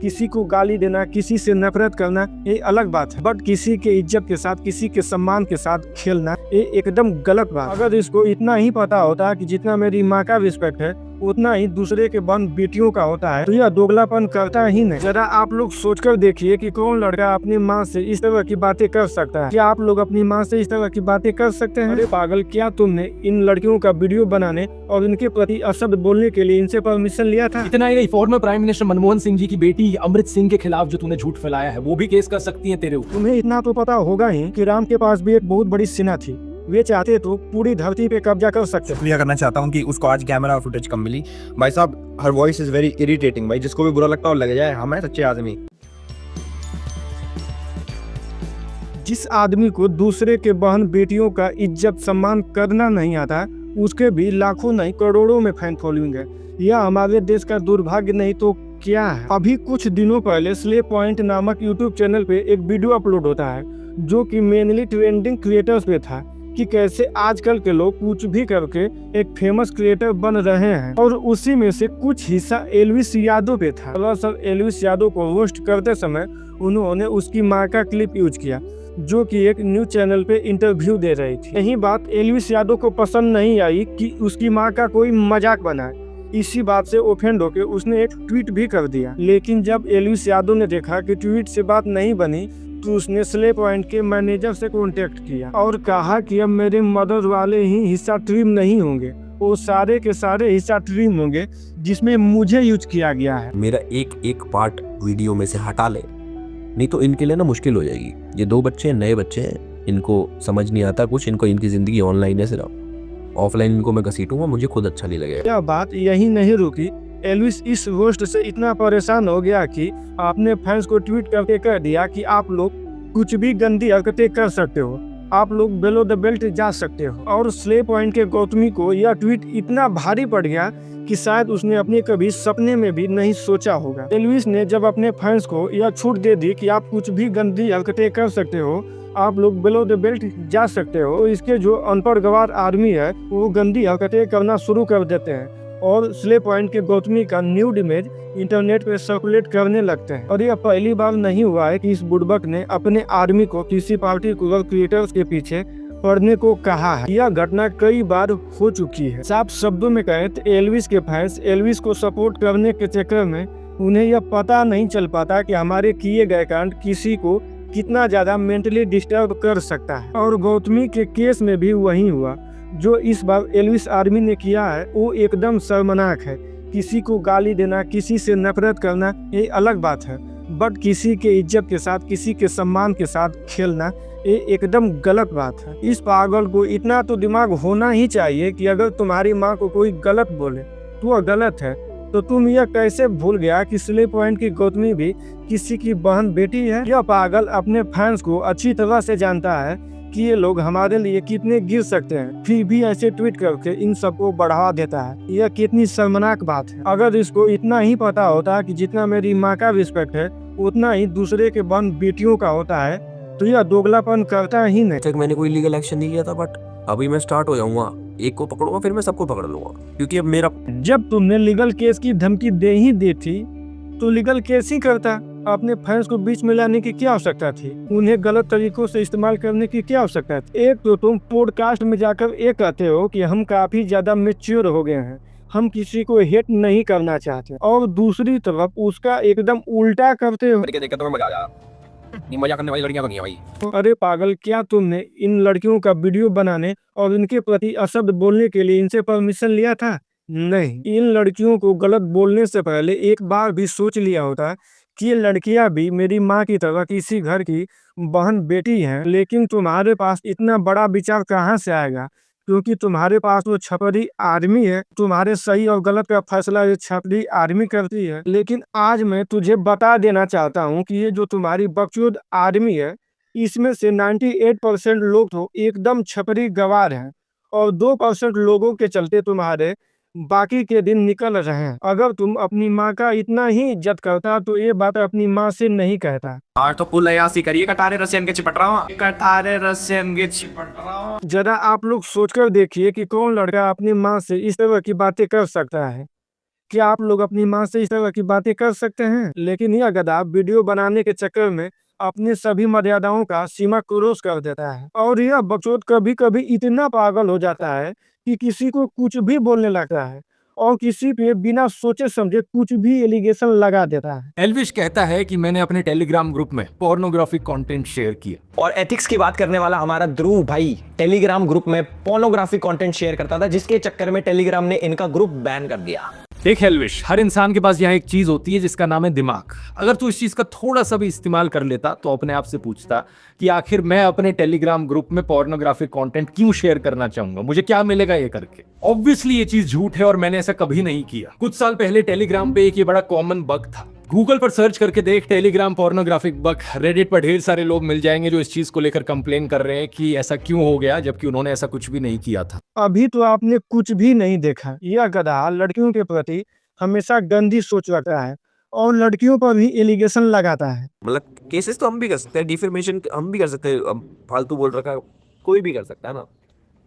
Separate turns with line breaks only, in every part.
किसी को गाली देना, किसी से नफरत करना ये अलग बात है, बट किसी के इज्जत के साथ, किसी के सम्मान के साथ खेलना ये एकदम गलत बात। अगर इसको इतना ही पता होता कि जितना मेरी माँ का रिस्पेक्ट है उतना ही दूसरे के बहन बेटियों का होता है तो यह दोगलापन करता ही नहीं। जरा आप लोग सोचकर देखिए कि कौन लड़का अपनी माँ से इस तरह की बातें कर सकता है। क्या आप लोग अपनी माँ से इस तरह की बातें कर सकते हैं? अरे पागल, क्या तुमने इन लड़कियों का वीडियो बनाने और इनके प्रति अशब्द बोलने के लिए इनसे परमिशन लिया था?
इतना ही नहीं, former prime minister Manmohan Singh ji की बेटी अमृत सिंह के खिलाफ जो तूने झूठ फैलाया है वो भी केस कर सकती है तेरे ऊपर।
तुम्हें इतना तो पता होगा ही कि राम के पास भी एक बहुत बड़ी सेना थी, वे चाहते तो पूरी धरती पे कब्जा कर सकते।
क्लियर करना चाहता हूँ कि उसको आज कैमरा और फुटेज कम मिली। भाई साहब, her voice is very irritating. भाई जिसको भी बुरा लगता है लग जाए, हम हैं सच्चे आदमी।
जिस आदमी को दूसरे के बहन बेटियों का इज्जत सम्मान करना नहीं आता उसके भी लाखों नहीं करोड़ों में फैन फॉलोइंग है। यह हमारे देश का दुर्भाग्य नहीं तो क्या है। अभी कुछ दिनों पहले स्ले पॉइंट नामक यूट्यूब चैनल पे एक वीडियो अपलोड होता है जो कि मेनली ट्रेंडिंग क्रिएटर्स पे था कि कैसे आजकल के लोग कुछ भी करके एक फेमस क्रिएटर बन रहे हैं, और उसी में से कुछ हिस्सा एल्विस यादव पे था। दरअसल एल्विस यादव को होस्ट करते समय उन्होंने उसकी माँ का क्लिप यूज किया जो कि एक न्यूज चैनल पे इंटरव्यू दे रही थी। यही बात एल्विस यादव को पसंद नहीं आई कि उसकी माँ का कोई मजाक बनाए। इसी बात से ओफेंड होकर उसने एक ट्वीट भी कर दिया। लेकिन जब एल्विस यादव ने देखा कि ट्वीट से बात नहीं बनी तो उसने स्ले पॉइंट के मैनेजर से कांटेक्ट किया और कहा कि अब मेरे मदद वाले ही हिस्सा ट्रिम नहीं होंगे, वो सारे के सारे हिस्सा ट्रिम होंगे जिसमें मुझे यूज किया गया है।
मेरा एक एक पार्ट वीडियो में से हटा ले, नहीं तो इनके लिए ना मुश्किल हो जाएगी। ये 2 बच्चे हैं, नए बच्चे हैं, इनको समझ नहीं आता कुछ, इनको इनकी जिंदगी ऑनलाइन है, सिर्फ ऑफलाइन इनको मैं घसीटूंगा, मुझे खुद अच्छा नहीं लगेगा।
यह बात यही नहीं रुकी, एल्विस इस रोस्ट से इतना परेशान हो गया कि आपने फैंस को ट्वीट करके कह दिया कि आप लोग कुछ भी गंदी हरकतें कर सकते हो, आप लोग बेलो द बेल्ट जा सकते हो। और स्ले पॉइंट के गौतमी को यह ट्वीट इतना भारी पड़ गया कि शायद उसने अपने कभी सपने में भी नहीं सोचा होगा। एल्विस ने जब अपने फैंस को यह छूट दे दी कि आप कुछ भी गंदी हरकतें कर सकते हो, आप लोग बेलो द बेल्ट जा सकते हो, तो इसके जो अनपढ़ गवार आदमी है वो गंदी हरकतें करना शुरू कर देते हैं और स्ले पॉइंट के गौतमी का न्यूड इमेज इंटरनेट पे सर्कुलेट करने लगते हैं। और यह पहली बार नहीं हुआ है कि इस बुड़बक ने अपने आदमी को किसी पार्टिकुलर क्रिएटर्स के पीछे पढ़ने को कहा है। यह घटना कई बार हो चुकी है। साफ शब्दों में कहें तो एल्विस के फैंस एल्विस को सपोर्ट करने के चक्कर में उन्हें यह पता नहीं चल पाता कि हमारे किए गए कांड किसी को कितना ज्यादा मेंटली डिस्टर्ब कर सकता है। और गौतमी के केस में भी वही हुआ। जो इस बार एल्विस आर्मी ने किया है वो एकदम शर्मनाक है। किसी को गाली देना, किसी से नफरत करना ये अलग बात है, बट किसी के इज्जत के साथ, किसी के सम्मान के साथ खेलना ये एकदम गलत बात है। इस पागल को इतना तो दिमाग होना ही चाहिए कि अगर तुम्हारी माँ को कोई गलत बोले तो वह गलत है, तो तुम यह कैसे भूल गया कि स्ले पॉइंट की गौतमी भी किसी की बहन बेटी है? यह पागल अपने फैंस को अच्छी तरह से जानता है कि ये लोग हमारे लिए कितने गिर सकते हैं, फिर भी ऐसे ट्वीट करके इन सबको बढ़ावा देता है। यह कितनी शर्मनाक बात है। अगर इसको इतना ही पता होता कि जितना मेरी माँ का रिस्पेक्ट है उतना ही दूसरे के बहन बेटियों का होता है तो यह दोगलापन करता ही नहीं।
तक मैंने कोई लीगल एक्शन नहीं किया था, बट अभी मैं स्टार्ट हो जाऊंगा, एक को पकड़ूंगा फिर मैं सबको पकड़ लूंगा, क्योंकि अब मेरा
जब तुमने लीगल केस की धमकी दे ही दी थी तो लीगल केस ही करता। अपने फैंस को बीच में लाने की क्या आवश्यकता थी? उन्हें गलत तरीकों से इस्तेमाल करने की क्या आवश्यकता थी? एक तो तुम पॉडकास्ट में जाकर ये कहते हो कि हम काफी ज्यादा मैच्योर हो गए हैं, हम किसी को हेट नहीं करना चाहते, और दूसरी तरफ उसका एकदम उल्टा करते हो।
देखा तो मजा आया। नहीं, मजा करने वाली लड़कियां तो नहीं है भाई।
अरे पागल, क्या तुमने इन लड़कियों का वीडियो बनाने और इनके प्रति अशब्द बोलने के लिए इनसे परमिशन लिया था? नहीं। इन लड़कियों को गलत बोलने से पहले एक बार भी सोच लिया होता कि ये लड़कियां भी मेरी माँ की तरह किसी घर की बहन बेटी हैं। लेकिन तुम्हारे पास इतना बड़ा विचार कहाँ से आएगा? क्योंकि तुम्हारे पास वो छपरी आर्मी है, तुम्हारे सही और गलत का फैसला ये छपरी आर्मी करती है। लेकिन आज मैं तुझे बता देना चाहता हूँ कि ये जो तुम्हारी बकचोद आर्मी है इसमें से 98% लोग तो एकदम छपरी गवार हैं और 2% लोगों के चलते तुम्हारे बाकी के दिन निकल रहे हैं। अगर तुम अपनी माँ का इतना ही इज्जत करता तो ये बात अपनी माँ से नहीं कहता।
आज तो फुल अयासी करिए, कटारे रसियन के चिपट रहा हूँ, कटारे रसियन के चिपट रहा हूँ।
जरा आप लोग सोचकर देखिए कि कौन लड़का अपनी माँ से इस तरह की बातें कर सकता है। क्या आप लोग अपनी माँ से इस तरह की बातें कर सकते हैं? लेकिन यह गधा वीडियो बनाने के चक्कर में अपनी सभी मर्यादाओं का सीमा क्रॉस कर देता है और यह बकचोद कभी कभी इतना पागल हो जाता है कि किसी को कुछ भी बोलने लगता है और किसी पे बिना सोचे समझे कुछ भी एलिगेशन लगा देता है।
एल्विश कहता है कि मैंने अपने टेलीग्राम ग्रुप में पोर्नोग्राफिक कंटेंट शेयर किया।
और एथिक्स की बात करने वाला हमारा ध्रुव भाई टेलीग्राम ग्रुप में पोर्नोग्राफिक कंटेंट शेयर करता था, जिसके चक्कर में टेलीग्राम ने इनका ग्रुप बैन कर दिया।
देख एल्विश, हर इंसान के पास यहाँ एक चीज होती है जिसका नाम है दिमाग। अगर तू इस चीज का थोड़ा सा भी इस्तेमाल कर लेता तो अपने आप से पूछता कि आखिर मैं अपने टेलीग्राम ग्रुप में पोर्नोग्राफिक कंटेंट क्यों शेयर करना चाहूंगा, मुझे क्या मिलेगा ये करके। ऑब्वियसली ये चीज झूठ है और मैंने ऐसा कभी नहीं किया। कुछ साल पहले टेलीग्राम पे एक ये बड़ा कॉमन बग था। गूगल पर सर्च करके देख टेलीग्राम पोर्नोग्राफिक बग, रेडिट पर ढेर सारे लोग मिल जाएंगे जो इस चीज को लेकर कंप्लेन कर रहे हैं कि ऐसा क्यों हो गया, जबकि उन्होंने ऐसा कुछ भी नहीं किया था।
अभी तो आपने कुछ भी नहीं देखा। यह गधा लड़कियों के प्रति हमेशा गंदी सोच रखता है और लड़कियों पर भी एलिगेशन लगाता है।
मतलब केसेस तो हम भी कर सकते हैं, डिफेमेशन हम भी कर सकते हैं। अब फालतू बोल रखा कोई भी कर सकता है ना,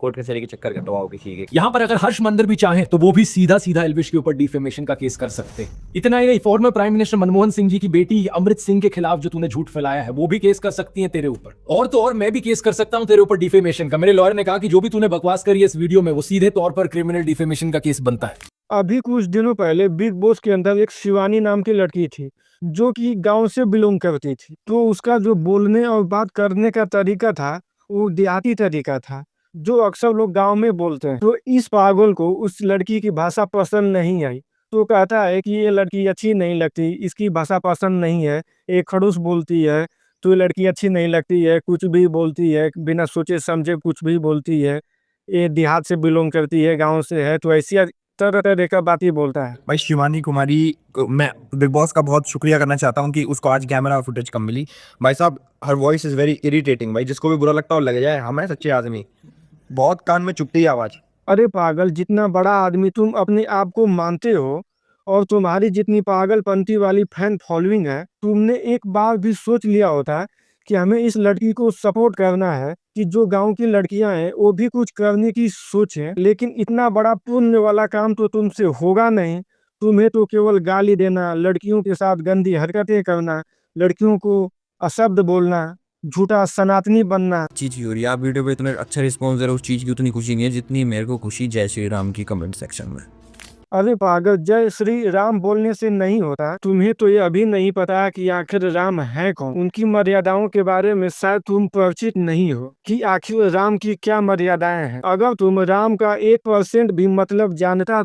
कोर्ट कचहरी के चक्कर कटवाओ किसी के।
यहाँ पर अगर हर्ष मंदिर भी चाहे तो वो भी सीधा सीधा एल्विश के ऊपर डिफेमेशन का केस कर सकते हैं। इतना ही नहीं, former prime minister Manmohan Singh ji की बेटी अमृत सिंह के खिलाफ जो तूने झूठ फैलाया है वो भी केस कर सकती है तेरे ऊपर। और तो और मैं भी केस कर सकता हूँ तेरे ऊपर डिफेमेशन का। मेरे लॉयर ने कहा कि जो भी तूने बकवास करी है इस वीडियो में वो सीधे तौर पर क्रिमिनल डिफेमेशन का केस बनता है।
अभी कुछ दिनों पहले बिग बॉस के अंदर एक शिवानी नाम की लड़की थी जो कि गांव से बिलोंग करती थी। तो उसका जो बोलने और बात करने का तरीका था वो देहाती तरीका था जो अक्सर लोग गांव में बोलते हैं। तो इस पागल को उस लड़की की भाषा पसंद नहीं आई, तो कहता है कि ये लड़की अच्छी नहीं लगती, इसकी भाषा पसंद नहीं है, एक खड़ूस बोलती है, तो ये लड़की अच्छी नहीं लगती है, कुछ भी बोलती है, बिना सोचे समझे कुछ भी बोलती है, ये देहात से बिलोंग करती है, गांव से है, तो ऐसी तरह तरह का बात ही बोलता है।
भाई शिवानी कुमारी मैं बिग बॉस का बहुत शुक्रिया करना चाहता हूँ कि उसको आज कैमरा फुटेज कम मिली। भाई साहब her voice is very irritating भाई, जिसको भी बुरा लगता हो लग जाए, हम हैं सच्चे आदमी, बहुत कान में चुभती है आवाज़।
अरे पागल, जितना बड़ा आदमी तुम अपने आप को मानते हो और तुम्हारी जितनी पागलपंती वाली फैन फॉलोइंग है, तुमने एक बार भी सोच लिया होता कि हमें इस लड़की को सपोर्ट करना है कि जो गांव की लड़कियां हैं वो भी कुछ करने की सोचें। लेकिन इतना बड़ा पुण्य वाला काम तो तुमसे होगा नहीं। तुम्हें तो केवल गाली देना, लड़कियों के साथ गंदी हरकतें करना, लड़कियों को अशब्द बोलना, झूठा सनातनी बनना।
चीज हो रही है, आप वीडियो पे इतना अच्छा रिस्पॉन्स दे रहे हो, उस चीज की उतनी खुशी नहीं है जितनी मेरे को खुशी जय श्री राम की कमेंट सेक्शन में।
अरे पागल, जय श्री राम बोलने से नहीं होता। तुम्हें तो ये अभी नहीं पता कि आखिर राम है कौन। उनकी मर्यादाओं के बारे में शायद तुम परिचित नहीं हो कि आखिर राम की क्या मर्यादाएं हैं। अगर तुम राम का 1% भी मतलब जानता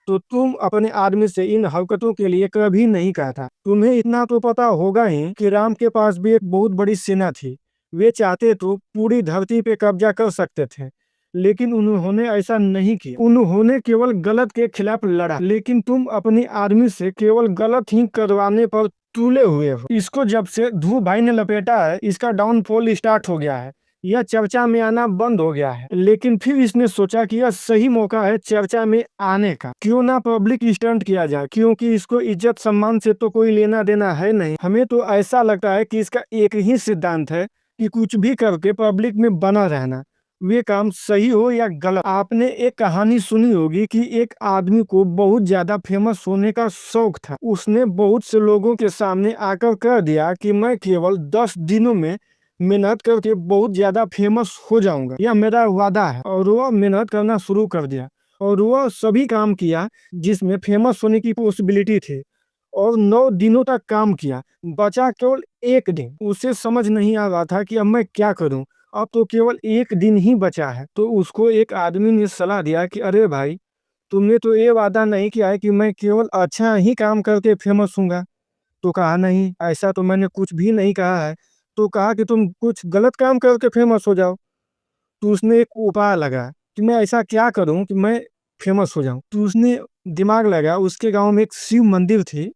तो तुम अपने आदमी से इन हरकतों के लिए कभी नहीं कहता। तुम्हें इतना तो पता होगा ही कि राम के पास भी एक बहुत बड़ी सेना थी। वे चाहते तो पूरी धरती पे कब्जा कर सकते थे, लेकिन उन्होंने ऐसा नहीं किया। उन्होंने केवल गलत के खिलाफ लड़ा। लेकिन तुम अपनी आर्मी से केवल गलत ही करवाने पर तुले हुए हो। इसको जब से ध्रुव भाई ने लपेटा है, इसका डाउनफॉल स्टार्ट हो गया है, यह चर्चा में आना बंद हो गया है। लेकिन फिर इसने सोचा कि यह सही मौका है चर्चा में आने का, क्यों ना पब्लिक स्टंट किया जाए, क्योंकि इसको इज्जत सम्मान से तो कोई लेना देना है नहीं। हमें तो ऐसा लगता है कि इसका एक ही सिद्धांत है कि कुछ भी करके पब्लिक में बना रहना, वे काम सही हो या गलत। आपने एक कहानी सुनी होगी कि एक आदमी को बहुत ज्यादा फेमस होने का शौक था। उसने बहुत से लोगों के सामने आकर कह दिया कि मैं केवल 10 दिनों में मेहनत करके बहुत ज्यादा फेमस हो जाऊंगा, यह मेरा वादा है। और वह मेहनत करना शुरू कर दिया और वह सभी काम किया जिसमें फेमस होने की पॉसिबिलिटी थी और 9 दिनों तक काम किया। बचा केवल एक दिन। उसे समझ नहीं आ रहा था कि अब मैं क्या करूं, अब तो केवल एक दिन ही बचा है। तो उसको एक आदमी ने सलाह दिया कि अरे भाई, तुमने तो ये वादा नहीं किया है कि मैं केवल अच्छा ही काम करके फेमस होऊंगा। तो कहा नहीं, ऐसा तो मैंने कुछ भी नहीं कहा है। तो कहा कि तुम कुछ गलत काम करके फेमस हो जाओ। तो उसने एक उपाय लगा कि मैं ऐसा क्या करूं कि मैं फेमस हो जाऊं। तो उसने दिमाग लगा, उसके गांव में एक शिव मंदिर थी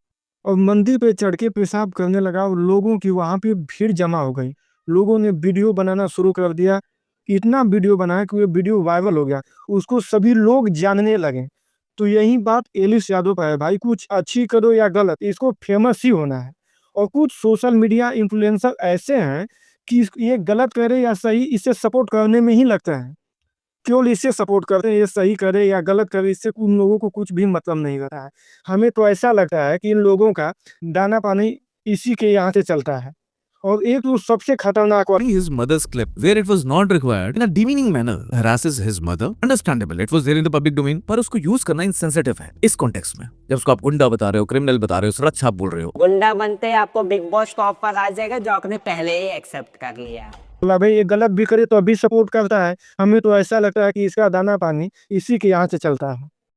और मंदिर पे चढ़ के पेशाब करने लगा और लोगों की वहां पे भीड़ जमा हो गई। लोगों ने वीडियो बनाना शुरू कर दिया, इतना वीडियो बनाया कि वो वीडियो वायरल हो गया, उसको सभी लोग जानने लगे। तो यही बात एलिस यादव पर है भाई, कुछ अच्छी करो या गलत, इसको फेमस ही होना है। और कुछ सोशल मीडिया इन्फ्लुएंसर ऐसे हैं कि ये गलत करे या सही, इसे सपोर्ट करने में ही लगता है। केवल इससे सपोर्ट करते हैं, ये सही करे या गलत करे, इससे उन लोगों को कुछ भी मतलब नहीं रहता है। हमें तो ऐसा लगता है कि इन लोगों का दाना पानी इसी के यहाँ से चलता है। और एक तो सबसे खतरनाक वाली
his mother's clip, where it was not required, in a demeaning manner harasses his mother. Understandable, it was there in the public domain. पर उसको यूज करना insensitive है इस कॉन्टेक्स्ट में, जब उसको आप गुंडा बता रहे हो, क्रिमिनल बता रहे हो, सड़क छाप बोल रहे हो।
गुंडा बनते आपको बिग बॉस का ऑफर आ जाएगा जो आपने पहले ही एक्सेप्ट कर लिया।
भाई ये गलत भी करे तो अभी सपोर्ट करता है। हमें तो ऐसा लगता है कि इसका दाना पानी इसी के यहाँ से चलता है।